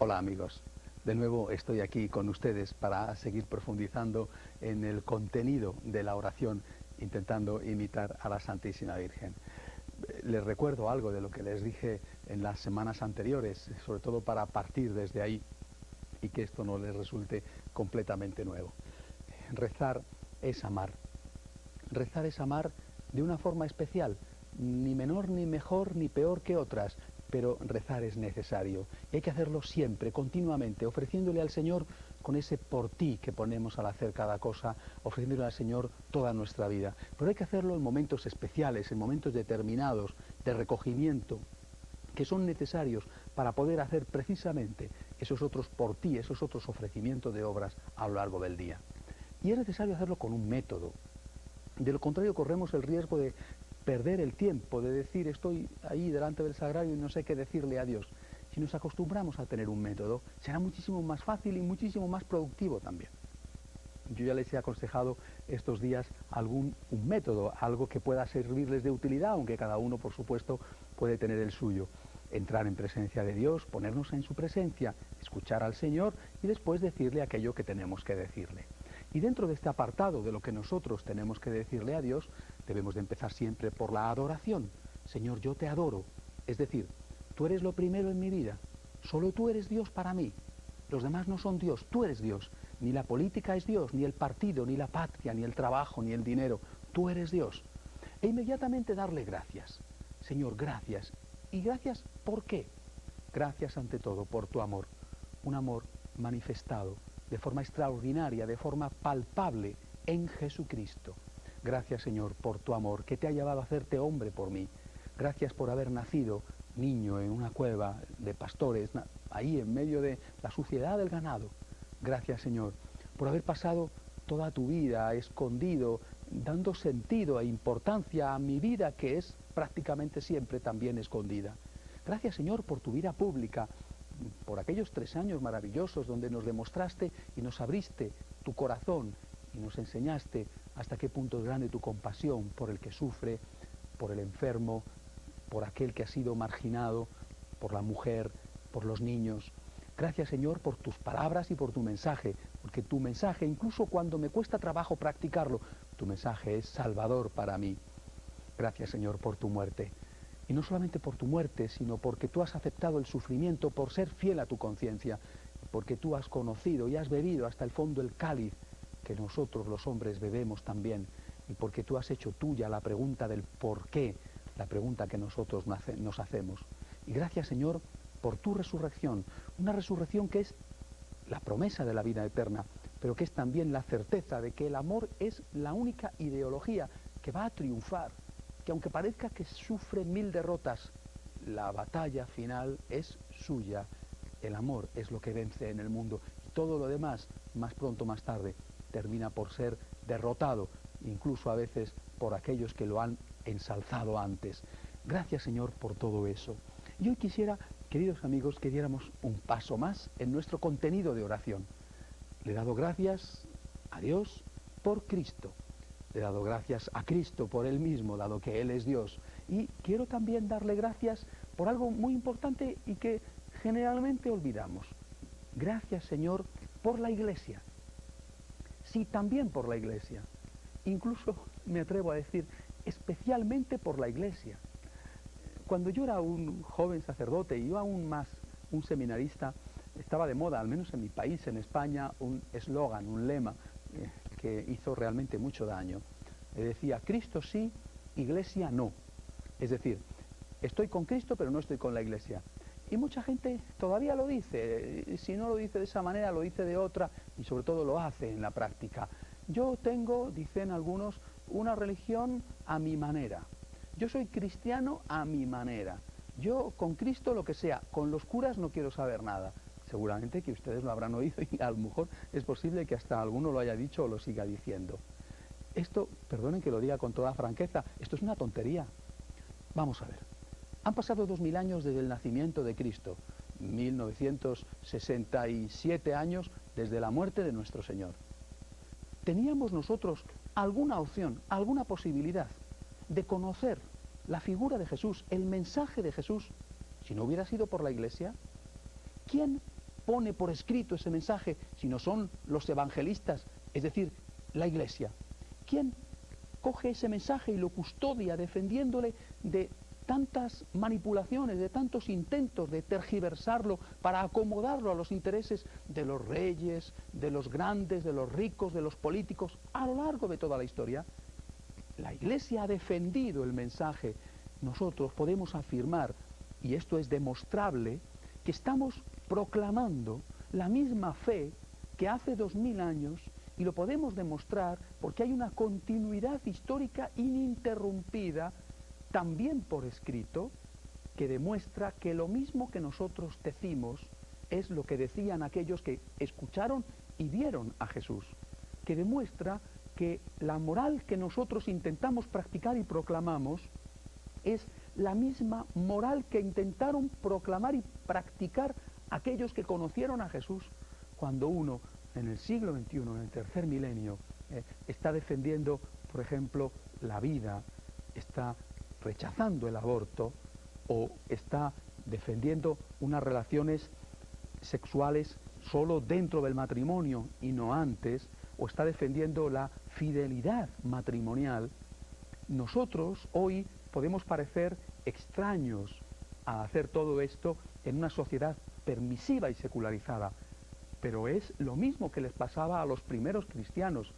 Hola amigos, de nuevo estoy aquí con ustedes para seguir profundizando en el contenido de la oración, intentando imitar a la Santísima Virgen. Les recuerdo algo de lo que les dije en las semanas anteriores, sobre todo para partir desde ahí y que esto no les resulte completamente nuevo. Rezar es amar. Rezar es amar de una forma especial, ni menor, ni mejor, ni peor que otras, pero rezar es necesario y hay que hacerlo siempre, continuamente, ofreciéndole al Señor con ese por ti que ponemos al hacer cada cosa, ofreciéndole al Señor toda nuestra vida. Pero hay que hacerlo en momentos especiales, en momentos determinados de recogimiento, que son necesarios para poder hacer precisamente esos otros por ti, esos otros ofrecimientos de obras a lo largo del día. Y es necesario hacerlo con un método. De lo contrario corremos el riesgo de perder el tiempo, de decir estoy ahí delante del sagrario y no sé qué decirle a Dios. Si nos acostumbramos a tener un método, será muchísimo más fácil y muchísimo más productivo también. Yo ya les he aconsejado estos días un método, algo que pueda servirles de utilidad, aunque cada uno, por supuesto, puede tener el suyo. Entrar en presencia de Dios, ponernos en su presencia, escuchar al Señor y después decirle aquello que tenemos que decirle. Y dentro de este apartado de lo que nosotros tenemos que decirle a Dios, debemos de empezar siempre por la adoración. Señor, yo te adoro. Es decir, tú eres lo primero en mi vida. Solo tú eres Dios para mí. Los demás no son Dios, tú eres Dios. Ni la política es Dios, ni el partido, ni la patria, ni el trabajo, ni el dinero. Tú eres Dios. E inmediatamente darle gracias. Señor, gracias. ¿Y gracias por qué? Gracias ante todo por tu amor. Un amor manifestado de forma extraordinaria, de forma palpable en Jesucristo. Gracias, Señor, por tu amor, que te ha llevado a hacerte hombre por mí. Gracias por haber nacido niño en una cueva de pastores, ahí en medio de la suciedad del ganado. Gracias, Señor, por haber pasado toda tu vida escondido, dando sentido e importancia a mi vida, que es prácticamente siempre también escondida. Gracias, Señor, por tu vida pública, por aquellos 3 años maravillosos donde nos demostraste y nos abriste tu corazón y nos enseñaste hasta qué punto es grande tu compasión por el que sufre, por el enfermo, por aquel que ha sido marginado, por la mujer, por los niños. Gracias, Señor, por tus palabras y por tu mensaje, porque tu mensaje, incluso cuando me cuesta trabajo practicarlo, tu mensaje es salvador para mí. Gracias, Señor, por tu muerte. Y no solamente por tu muerte, sino porque tú has aceptado el sufrimiento por ser fiel a tu conciencia, porque tú has conocido y has bebido hasta el fondo el cáliz que nosotros los hombres bebemos también, y porque tú has hecho tuya la pregunta del por qué, la pregunta que nosotros nos hacemos. Y gracias, Señor, por tu resurrección, una resurrección que es la promesa de la vida eterna, pero que es también la certeza de que el amor es la única ideología que va a triunfar, que aunque parezca que sufre 1000 derrotas, la batalla final es suya. El amor es lo que vence en el mundo y todo lo demás, más pronto o más tarde, termina por ser derrotado, incluso a veces por aquellos que lo han ensalzado antes. Gracias, Señor, por todo eso. Y hoy quisiera, queridos amigos, que diéramos un paso más en nuestro contenido de oración. Le he dado gracias a Dios por Cristo. Le he dado gracias a Cristo por Él mismo, dado que Él es Dios. Y quiero también darle gracias por algo muy importante y que generalmente olvidamos. Gracias, Señor, por la Iglesia. Sí, también por la Iglesia. Incluso me atrevo a decir, especialmente por la Iglesia. Cuando yo era un joven sacerdote y yo aún más un seminarista, estaba de moda, al menos en mi país, en España, un eslogan, un lema que hizo realmente mucho daño. Decía, Cristo sí, Iglesia no. Es decir, estoy con Cristo pero no estoy con la Iglesia. Y mucha gente todavía lo dice, si no lo dice de esa manera, lo dice de otra y sobre todo lo hace en la práctica. Yo tengo, dicen algunos, una religión a mi manera. Yo soy cristiano a mi manera. Yo con Cristo lo que sea, con los curas no quiero saber nada. Seguramente que ustedes lo habrán oído y a lo mejor es posible que hasta alguno lo haya dicho o lo siga diciendo. Esto, perdonen que lo diga con toda franqueza, esto es una tontería. Vamos a ver. Han pasado 2000 años desde el nacimiento de Cristo, 1967 años desde la muerte de nuestro Señor. ¿Teníamos nosotros alguna opción, alguna posibilidad de conocer la figura de Jesús, el mensaje de Jesús, si no hubiera sido por la Iglesia? ¿Quién pone por escrito ese mensaje, sino son los evangelistas, es decir, la Iglesia. ¿Quién coge ese mensaje y lo custodia defendiéndole de tantas manipulaciones, de tantos intentos de tergiversarlo para acomodarlo a los intereses de los reyes, de los grandes, de los ricos, de los políticos, a lo largo de toda la historia? La Iglesia ha defendido el mensaje. Nosotros podemos afirmar, y esto es demostrable, que estamos proclamando la misma fe que hace 2000 años, y lo podemos demostrar porque hay una continuidad histórica ininterrumpida, también por escrito, que demuestra que lo mismo que nosotros decimos es lo que decían aquellos que escucharon y vieron a Jesús, que demuestra que la moral que nosotros intentamos practicar y proclamamos es la misma moral que intentaron proclamar y practicar aquellos que conocieron a Jesús. Cuando uno, en el siglo XXI, en el tercer milenio, está defendiendo, por ejemplo, la vida, está rechazando el aborto o está defendiendo unas relaciones sexuales solo dentro del matrimonio y no antes, o está defendiendo la fidelidad matrimonial, nosotros hoy podemos parecer extraños a hacer todo esto en una sociedad permisiva y secularizada, pero es lo mismo que les pasaba a los primeros cristianos.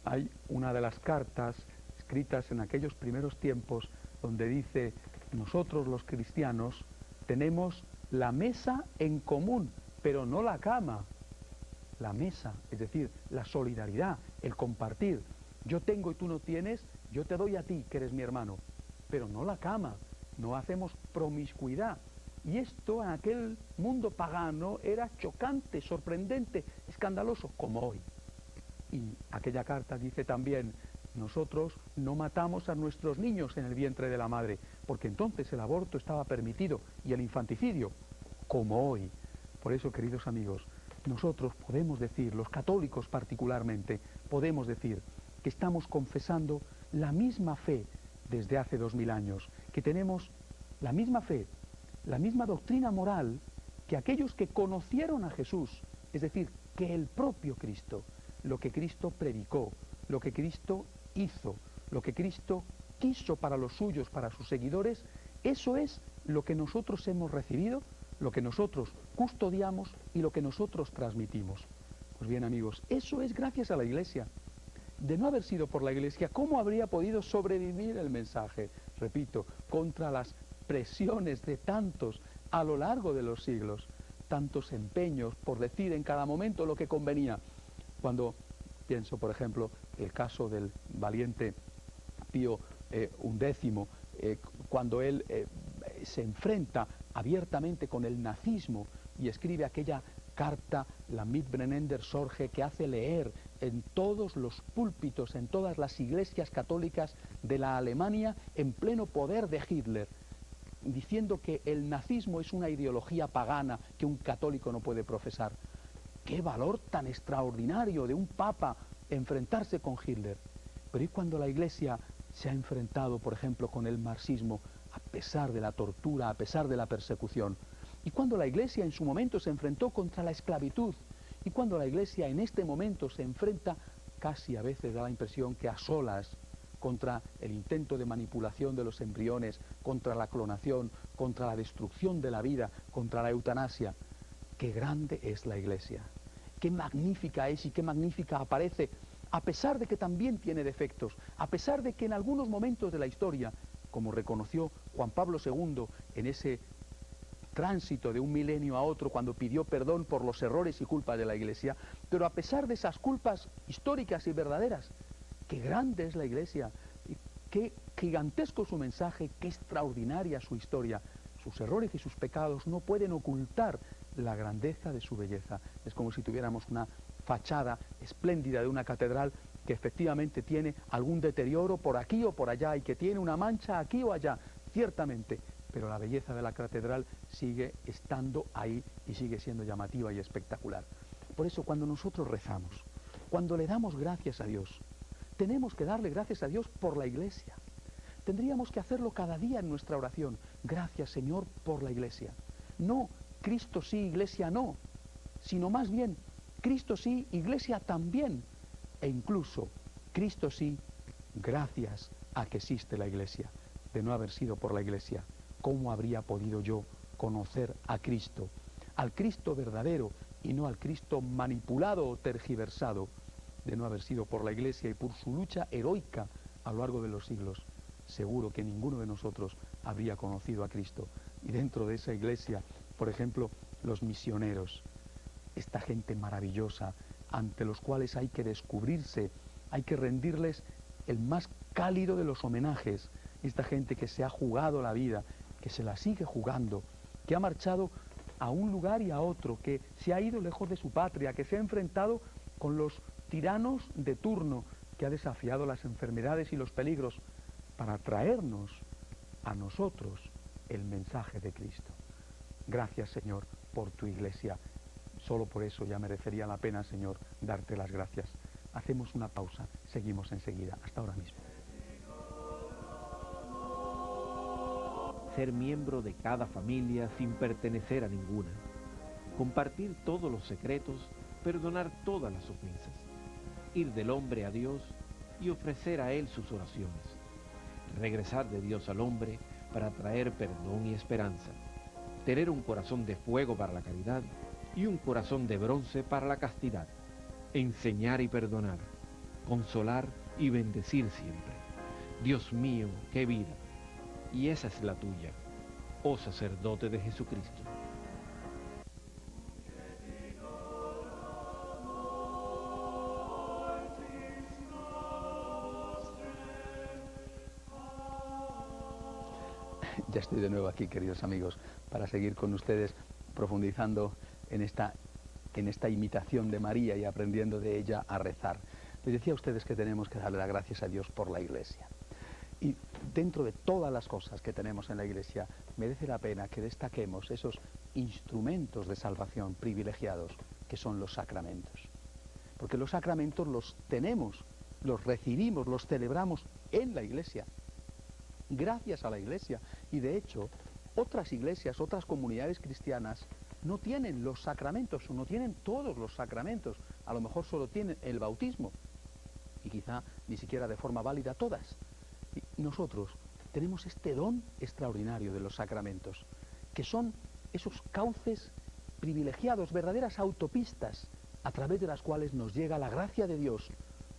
Hay una de las cartas escritas en aquellos primeros tiempos donde dice: nosotros los cristianos tenemos la mesa en común, pero no la cama. La mesa, es decir, la solidaridad, el compartir. Yo tengo y tú no tienes, yo te doy a ti, que eres mi hermano, pero no la cama. No hacemos promiscuidad. Y esto en aquel mundo pagano era chocante, sorprendente, escandaloso, como hoy. Y aquella carta dice también: nosotros no matamos a nuestros niños en el vientre de la madre, porque entonces el aborto estaba permitido y el infanticidio, como hoy. Por eso, queridos amigos, nosotros podemos decir, los católicos particularmente, podemos decir que estamos confesando la misma fe desde hace 2000 años, que tenemos la misma fe, la misma doctrina moral que aquellos que conocieron a Jesús, es decir, que el propio Cristo, lo que Cristo predicó, lo que Cristo hizo, lo que Cristo quiso para los suyos, para sus seguidores, eso es lo que nosotros hemos recibido, lo que nosotros custodiamos y lo que nosotros transmitimos. Pues bien, amigos, eso es gracias a la Iglesia. De no haber sido por la Iglesia, ¿cómo habría podido sobrevivir el mensaje? Repito, contra las presiones de tantos a lo largo de los siglos, tantos empeños por decir en cada momento lo que convenía. Cuando pienso, por ejemplo, el caso del valiente Pío XI, cuando él se enfrenta abiertamente con el nazismo y escribe aquella carta, la Mitbrennender Sorge, que hace leer en todos los púlpitos, en todas las iglesias católicas de la Alemania, en pleno poder de Hitler, diciendo que el nazismo es una ideología pagana que un católico no puede profesar. ¡Qué valor tan extraordinario de un papa enfrentarse con Hitler! Pero ¿y cuando la Iglesia se ha enfrentado, por ejemplo, con el marxismo, a pesar de la tortura, a pesar de la persecución? ¿Y cuando la Iglesia en su momento se enfrentó contra la esclavitud? ¿Y cuando la Iglesia en este momento se enfrenta, casi a veces da la impresión que a solas, contra el intento de manipulación de los embriones, contra la clonación, contra la destrucción de la vida, contra la eutanasia? ¡Qué grande es la Iglesia! ¡Qué magnífica es y qué magnífica aparece! A pesar de que también tiene defectos, a pesar de que en algunos momentos de la historia, como reconoció Juan Pablo II en ese tránsito de un milenio a otro, cuando pidió perdón por los errores y culpas de la Iglesia, pero a pesar de esas culpas históricas y verdaderas, qué grande es la Iglesia, qué gigantesco su mensaje, qué extraordinaria su historia. Sus errores y sus pecados no pueden ocultar la grandeza de su belleza. Es como si tuviéramos una fachada espléndida de una catedral que efectivamente tiene algún deterioro por aquí o por allá y que tiene una mancha aquí o allá, ciertamente, pero la belleza de la catedral sigue estando ahí y sigue siendo llamativa y espectacular. Por eso, cuando nosotros rezamos, cuando le damos gracias a Dios, tenemos que darle gracias a Dios por la Iglesia. Tendríamos que hacerlo cada día en nuestra oración. Gracias, Señor, por la Iglesia. No, Cristo sí, Iglesia no. sino más bien Cristo sí, Iglesia también, e incluso Cristo sí, gracias a que existe la Iglesia. De no haber sido por la Iglesia, ¿cómo habría podido yo conocer a Cristo? Al Cristo verdadero y no al Cristo manipulado o tergiversado. De no haber sido por la Iglesia y por su lucha heroica a lo largo de los siglos, seguro que ninguno de nosotros habría conocido a Cristo. Y dentro de esa Iglesia, por ejemplo, los misioneros, esta gente maravillosa, ante los cuales hay que descubrirse, hay que rendirles el más cálido de los homenajes. Esta gente que se ha jugado la vida, que se la sigue jugando, que ha marchado a un lugar y a otro, que se ha ido lejos de su patria, que se ha enfrentado con los tiranos de turno, que ha desafiado las enfermedades y los peligros para traernos a nosotros el mensaje de Cristo. Gracias, Señor, por tu Iglesia. Solo por eso ya merecería la pena, Señor, darte las gracias. Hacemos una pausa, seguimos enseguida. Hasta ahora mismo. Ser miembro de cada familia sin pertenecer a ninguna. Compartir todos los secretos, perdonar todas las ofensas. Ir del hombre a Dios y ofrecer a Él sus oraciones. Regresar de Dios al hombre para traer perdón y esperanza. Tener un corazón de fuego para la caridad y un corazón de bronce para la castidad. Enseñar y perdonar. Consolar y bendecir siempre. Dios mío, qué vida. Y esa es la tuya, oh sacerdote de Jesucristo. Ya estoy de nuevo aquí, queridos amigos, para seguir con ustedes profundizando en esta imitación de María y aprendiendo de ella a rezar. Les decía a ustedes que tenemos que darle las gracias a Dios por la Iglesia. Y dentro de todas las cosas que tenemos en la Iglesia, merece la pena que destaquemos esos instrumentos de salvación privilegiados que son los sacramentos. Porque los sacramentos los tenemos, los recibimos, los celebramos en la Iglesia, gracias a la Iglesia. Y de hecho, otras iglesias, otras comunidades cristianas no tienen los sacramentos o no tienen todos los sacramentos. A lo mejor solo tienen el bautismo y quizá ni siquiera de forma válida todas. Y nosotros tenemos este don extraordinario de los sacramentos, que son esos cauces privilegiados, verdaderas autopistas a través de las cuales nos llega la gracia de Dios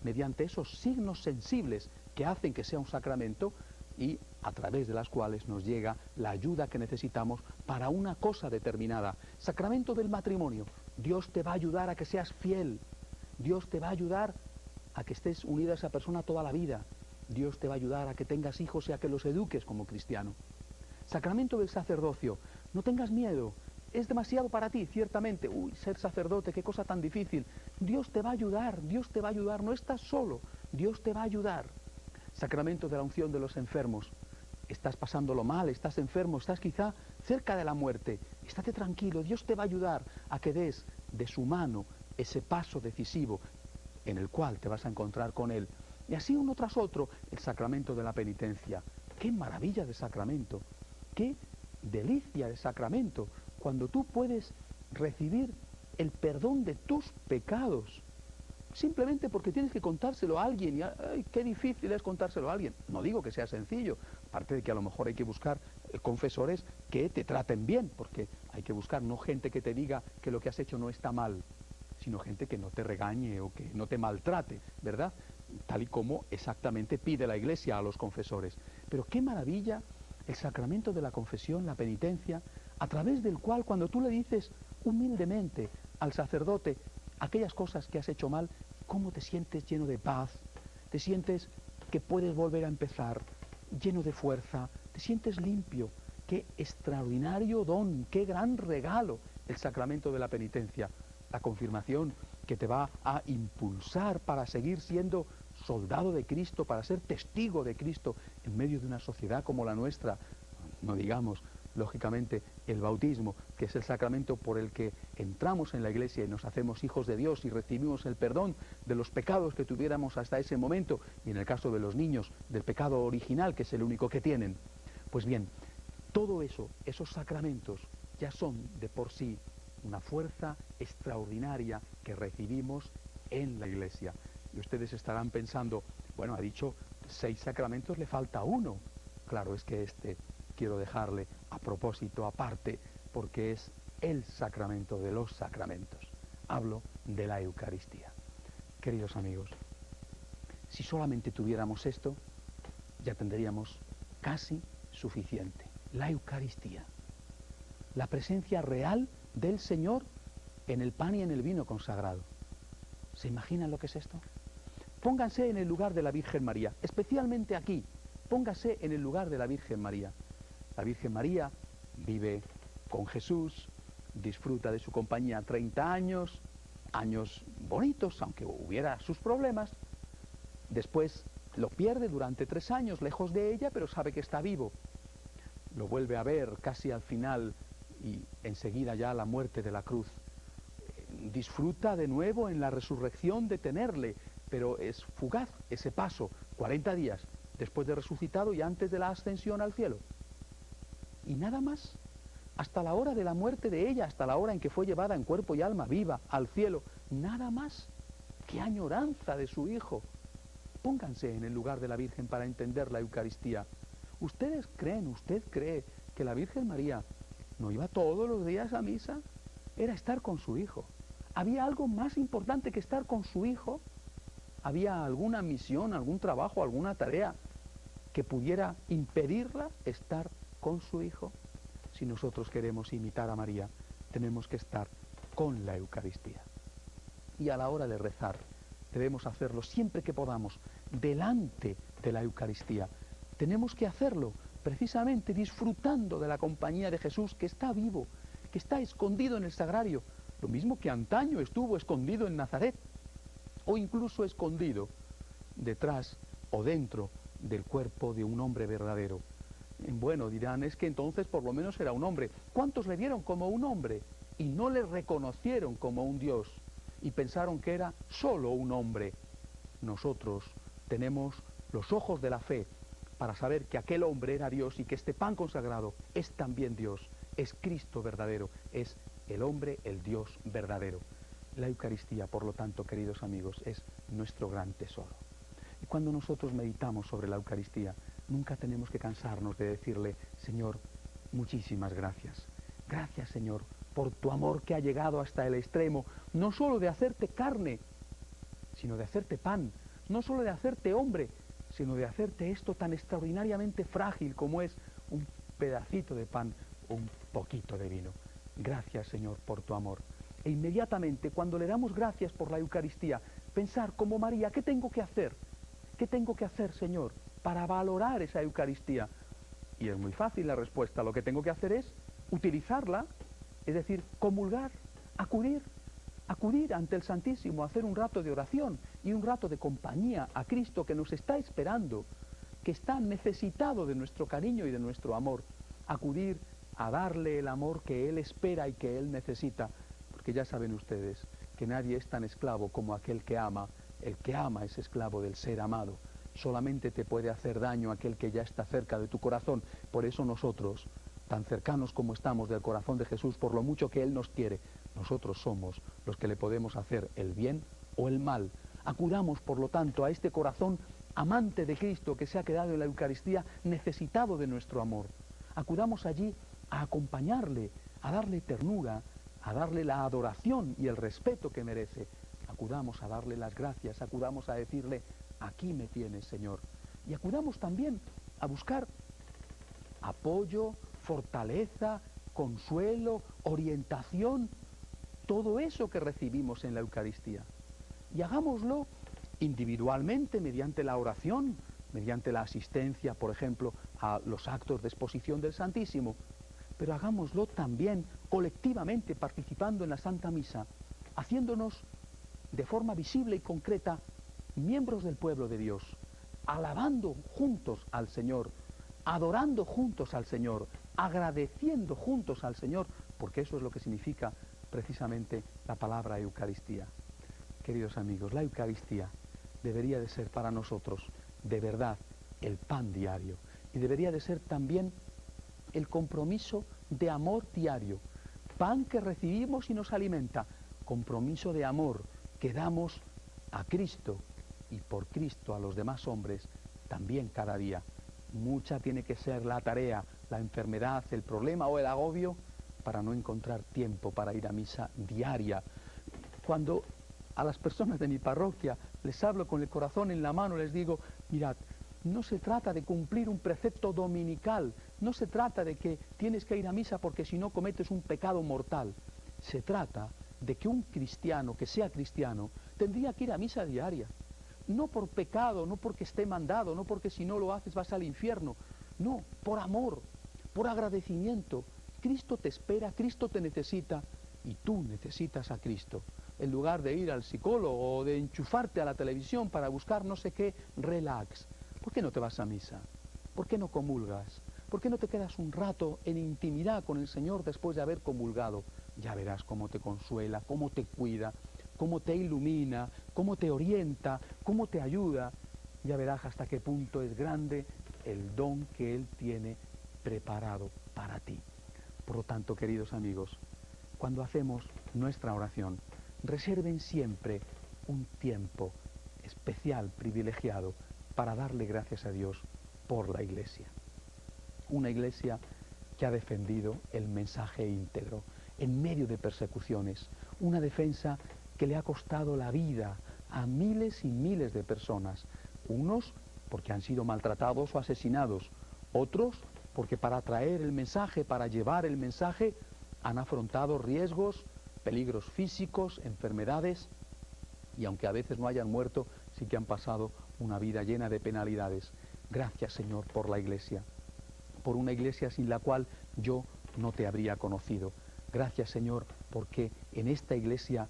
mediante esos signos sensibles que hacen que sea un sacramento y a través de las cuales nos llega la ayuda que necesitamos para una cosa determinada. Sacramento del matrimonio. Dios te va a ayudar a que seas fiel. Dios te va a ayudar a que estés unida a esa persona toda la vida. Dios te va a ayudar a que tengas hijos y a que los eduques como cristiano. Sacramento del sacerdocio. No tengas miedo. Es demasiado para ti, ciertamente. Uy, ser sacerdote, qué cosa tan difícil. Dios te va a ayudar, Dios te va a ayudar. No estás solo, Dios te va a ayudar. Sacramento de la unción de los enfermos. Estás pasándolo mal, estás enfermo, estás quizá cerca de la muerte. Estate tranquilo, Dios te va a ayudar a que des de su mano ese paso decisivo en el cual te vas a encontrar con Él. Y así uno tras otro, el sacramento de la penitencia. ¡Qué maravilla de sacramento! ¡Qué delicia de sacramento! Cuando tú puedes recibir el perdón de tus pecados, simplemente porque tienes que contárselo a alguien, y ¡ay, qué difícil es contárselo a alguien! No digo que sea sencillo, aparte de que a lo mejor hay que buscar confesores que te traten bien, porque hay que buscar no gente que te diga que lo que has hecho no está mal, sino gente que no te regañe o que no te maltrate, ¿verdad? Tal y como exactamente pide la Iglesia a los confesores. Pero qué maravilla el sacramento de la confesión, la penitencia, a través del cual cuando tú le dices humildemente al sacerdote aquellas cosas que has hecho mal, cómo te sientes lleno de paz, te sientes que puedes volver a empezar, lleno de fuerza, te sientes limpio. Qué extraordinario don, qué gran regalo el sacramento de la penitencia, la confirmación que te va a impulsar para seguir siendo soldado de Cristo, para ser testigo de Cristo en medio de una sociedad como la nuestra. No digamos, lógicamente, el bautismo, que es el sacramento por el que entramos en la Iglesia y nos hacemos hijos de Dios y recibimos el perdón de los pecados que tuviéramos hasta ese momento, y en el caso de los niños, del pecado original, que es el único que tienen. Pues bien, todo eso, esos sacramentos, ya son de por sí una fuerza extraordinaria que recibimos en la Iglesia. Y ustedes estarán pensando, bueno, ha dicho 6 sacramentos, le falta uno. Claro, es que quiero dejarle a propósito aparte, porque es el sacramento de los sacramentos. Hablo de la Eucaristía. Queridos amigos, si solamente tuviéramos esto, ya tendríamos casi suficiente. La Eucaristía, la presencia real del Señor en el pan y en el vino consagrado. ¿Se imaginan lo que es esto? Pónganse en el lugar de la Virgen María, especialmente aquí. Póngase en el lugar de la Virgen María. La Virgen María vive con Jesús, disfruta de su compañía 30 años, años bonitos, aunque hubiera sus problemas. Después lo pierde durante 3 años lejos de ella, pero sabe que está vivo. Lo vuelve a ver casi al final y enseguida ya la muerte de la cruz. Disfruta de nuevo en la resurrección de tenerle, pero es fugaz ese paso, 40 días después de resucitado y antes de la ascensión al cielo. Y nada más, hasta la hora de la muerte de ella, hasta la hora en que fue llevada en cuerpo y alma viva al cielo, nada más. ¡Qué añoranza de su Hijo! Pónganse en el lugar de la Virgen para entender la Eucaristía. ¿Usted cree que la Virgen María no iba todos los días a misa? Era estar con su Hijo. ¿Había algo más importante que estar con su Hijo? ¿Había alguna misión, algún trabajo, alguna tarea que pudiera impedirla estar con su Hijo? Si nosotros queremos imitar a María, tenemos que estar con la Eucaristía. Y a la hora de rezar, debemos hacerlo siempre que podamos, delante de la Eucaristía. Tenemos que hacerlo precisamente disfrutando de la compañía de Jesús, que está vivo, que está escondido en el sagrario, lo mismo que antaño estuvo escondido en Nazaret, o incluso escondido detrás o dentro del cuerpo de un hombre verdadero. Bueno, dirán, es que entonces por lo menos era un hombre. ¿Cuántos le vieron como un hombre y no le reconocieron como un Dios y pensaron que era solo un hombre? Nosotros tenemos los ojos de la fe para saber que aquel hombre era Dios y que este pan consagrado es también Dios, es Cristo verdadero, es el hombre, el Dios verdadero. La Eucaristía, por lo tanto, queridos amigos, es nuestro gran tesoro. Y cuando nosotros meditamos sobre la Eucaristía, nunca tenemos que cansarnos de decirle, Señor, muchísimas gracias. Gracias, Señor, por tu amor que ha llegado hasta el extremo, no solo de hacerte carne, sino de hacerte pan, no solo de hacerte hombre, sino de hacerte esto tan extraordinariamente frágil como es un pedacito de pan o un poquito de vino. Gracias, Señor, por tu amor. E inmediatamente, cuando le damos gracias por la Eucaristía, pensar como María, ¿qué tengo que hacer? ¿Qué tengo que hacer, Señor, para valorar esa Eucaristía? Y es muy fácil la respuesta. Lo que tengo que hacer es utilizarla, es decir, comulgar, acudir ante el Santísimo, hacer un rato de oración y un rato de compañía a Cristo que nos está esperando, que está necesitado de nuestro cariño y de nuestro amor. Acudir a darle el amor que Él espera y que Él necesita, porque ya saben ustedes que nadie es tan esclavo como aquel que ama. El que ama es esclavo del ser amado. Solamente te puede hacer daño aquel que ya está cerca de tu corazón. Por eso nosotros, tan cercanos como estamos del corazón de Jesús, por lo mucho que Él nos quiere, nosotros somos los que le podemos hacer el bien o el mal. Acudamos, por lo tanto, a este corazón amante de Cristo que se ha quedado en la Eucaristía necesitado de nuestro amor. Acudamos allí a acompañarle, a darle ternura, a darle la adoración y el respeto que merece. Acudamos a darle las gracias, acudamos a decirle, aquí me tienes, Señor. Y acudamos también a buscar apoyo, fortaleza, consuelo, orientación, todo eso que recibimos en la Eucaristía. Y hagámoslo individualmente mediante la oración, mediante la asistencia, por ejemplo, a los actos de exposición del Santísimo, pero hagámoslo también colectivamente, participando en la Santa Misa, haciéndonos de forma visible y concreta miembros del pueblo de Dios, alabando juntos al Señor, adorando juntos al Señor, agradeciendo juntos al Señor, porque eso es lo que significa precisamente la palabra Eucaristía. Queridos amigos, la Eucaristía debería de ser para nosotros de verdad el pan diario y debería de ser también el compromiso de amor diario. pan que recibimos y nos alimenta, compromiso de amor que damos a Cristo y por Cristo a los demás hombres también cada día. Mucha tiene que ser la tarea, la enfermedad, el problema o el agobio para no encontrar tiempo para ir a misa diaria. Cuando a las personas de mi parroquia les hablo con el corazón en la mano, les digo, mirad, no se trata de cumplir un precepto dominical, no se trata de que tienes que ir a misa porque si no cometes un pecado mortal. Se trata de que un cristiano, que sea cristiano, tendría que ir a misa diaria. No por pecado, no porque esté mandado, no porque si no lo haces vas al infierno. No, por amor, por agradecimiento. Cristo te espera, Cristo te necesita y tú necesitas a Cristo. En lugar de ir al psicólogo o de enchufarte a la televisión para buscar no sé qué, relax. ¿Por qué no te vas a misa? ¿Por qué no comulgas? ¿Por qué no te quedas un rato en intimidad con el Señor después de haber comulgado? Ya verás cómo te consuela, cómo te cuida, cómo te ilumina, cómo te orienta, cómo te ayuda. Ya verás hasta qué punto es grande el don que Él tiene preparado para ti. Por lo tanto, queridos amigos, cuando hacemos nuestra oración, reserven siempre un tiempo especial, privilegiado, para darle gracias a Dios por la Iglesia. Una Iglesia que ha defendido el mensaje íntegro en medio de persecuciones, una defensa que le ha costado la vida a miles y miles de personas, unos porque han sido maltratados o asesinados, otros porque para traer el mensaje, para llevar el mensaje, han afrontado riesgos, peligros físicos, enfermedades, y aunque a veces no hayan muerto, sí que han pasado una vida llena de penalidades. Gracias, Señor, por la Iglesia, por una Iglesia sin la cual yo no te habría conocido. Gracias, Señor, porque en esta Iglesia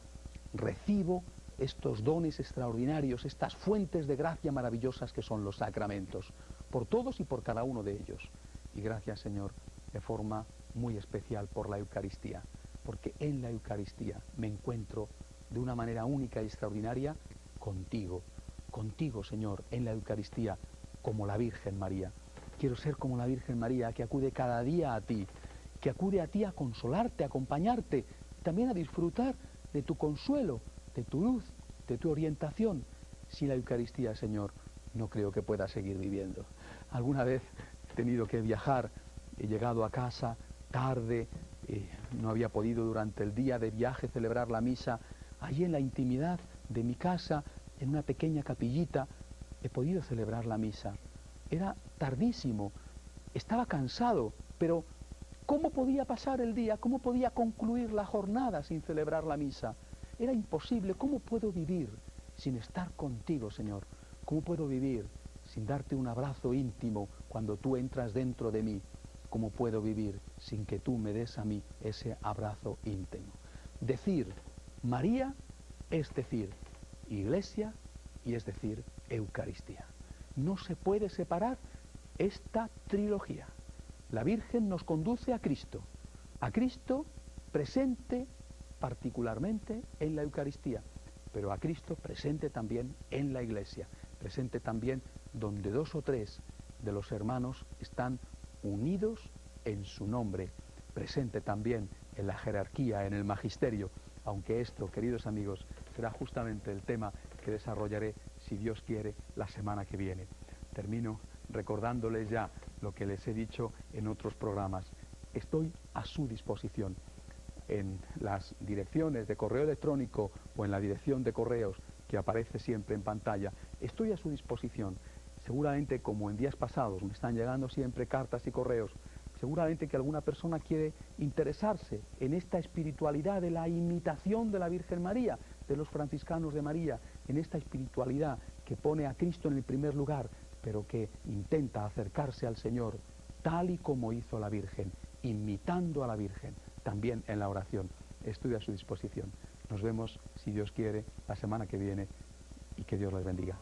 recibo estos dones extraordinarios, estas fuentes de gracia maravillosas que son los sacramentos, por todos y por cada uno de ellos. Y gracias, Señor, de forma muy especial por la Eucaristía, porque en la Eucaristía me encuentro de una manera única y extraordinaria contigo, Señor, en la Eucaristía, como la Virgen María. Quiero ser como la Virgen María, que acude cada día a ti, que acude a ti a consolarte, a acompañarte, también a disfrutar de tu consuelo, de tu luz, de tu orientación. Sin la Eucaristía, Señor, no creo que pueda seguir viviendo. Alguna vez he tenido que viajar, he llegado a casa tarde, no había podido durante el día de viaje celebrar la misa. Allí en la intimidad de mi casa, en una pequeña capillita, he podido celebrar la misa. Era tardísimo, estaba cansado, pero ¿cómo podía pasar el día? ¿Cómo podía concluir la jornada sin celebrar la misa? Era imposible. ¿Cómo puedo vivir sin estar contigo, Señor? ¿Cómo puedo vivir sin darte un abrazo íntimo cuando tú entras dentro de mí? ¿Cómo puedo vivir sin que tú me des a mí ese abrazo íntimo? Decir María es decir Iglesia y es decir Eucaristía. No se puede separar esta trilogía. La Virgen nos conduce a Cristo presente particularmente en la Eucaristía, pero a Cristo presente también en la Iglesia, presente también donde 2 o 3 de los hermanos están unidos en su nombre, presente también en la jerarquía, en el magisterio, aunque esto, queridos amigos, será justamente el tema que desarrollaré, si Dios quiere, la semana que viene. Termino recordándoles ya lo que les he dicho en otros programas. Estoy a su disposición en las direcciones de correo electrónico o en la dirección de correos que aparece siempre en pantalla. Estoy a su disposición. Seguramente, como en días pasados me están llegando siempre cartas y correos, seguramente que alguna persona quiere interesarse en esta espiritualidad de la imitación de la Virgen María, de los franciscanos de María, en esta espiritualidad que pone a Cristo en el primer lugar, pero que intenta acercarse al Señor tal y como hizo la Virgen, imitando a la Virgen, también en la oración. Estoy a su disposición. Nos vemos, si Dios quiere, la semana que viene y que Dios les bendiga.